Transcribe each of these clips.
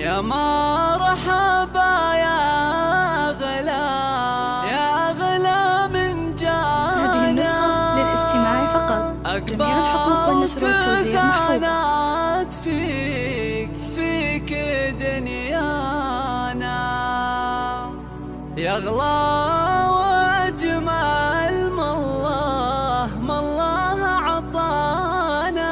يا مرحبا يا أغلى، يا أغلى من جانا. هذه النسخة للاستماع فقط. جميع الحقوق والنشر والتوزيع محفوظة. فيك دنيانا يا أغلى وأجمل ما الله عطانا.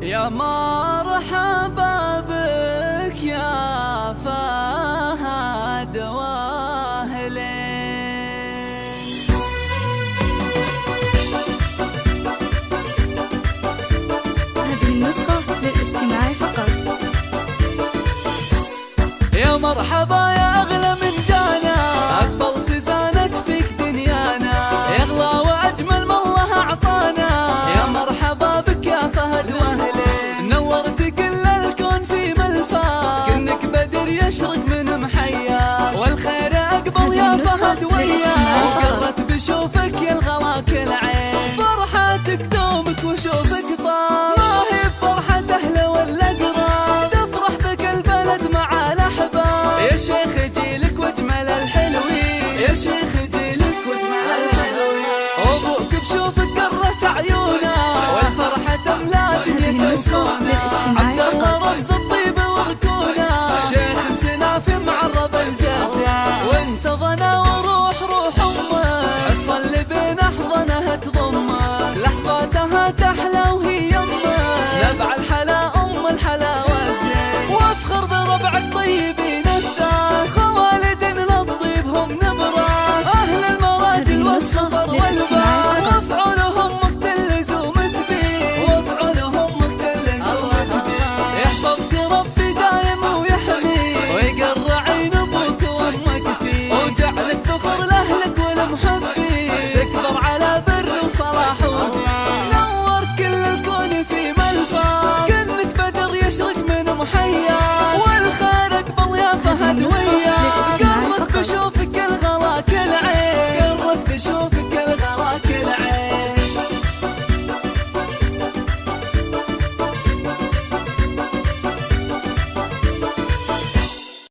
يا مرحبا بك يا فهد واهلين. هذه النسخة للاستماع فقط. يا مرحبا يا أغلى من جانا، أقبلت زانت فيك دنيانا، يا أغلى وأجمل ما الله أعطانا. يا مرحبا بك يا فهد واهلين، نورت كل الكون في ملفاك، كأنك بدر يشرق من محياك، والخير أقبل يا فهد وياك، وقرت بشوفك يا الغواك العين، فرحتك دومك وشوفك طاب، ما هي بفرحة أهل ولا قراب، تفرح بك البلد مع الأحباب. يا شيخ جيلك واجمل الحلوين، يا شيخ جيلك واجمل الحلوين، أبوك بشوفك قرت عيونا، والفرحة تملا دنيا عبد الله رمز الطيب وركونا، شيخ سنافي معرب الجدة، وانت ظنا وروح أمه، عصا اللي بين أحضنها تضمه، لحظاتها تحلى وهي يمه، نبع الحلا الحلاوة زين، وافخر بربعك طيبين الساس، خوالد للطيب هم نبراس، أهل المراجل والصبر والباس، وافعلهم مختلز ومتبين، وافعلهم مختلز ومتبين، يحفظك ربي دايم ويحميك، ويقر عين ابوك وامك فيك، وجعلك ذخر لاهلك والمحبين، تكبر على بر وصلاح ودين، نورت كل الكون في ملفاك، كأنك بدر يشرق من محياك.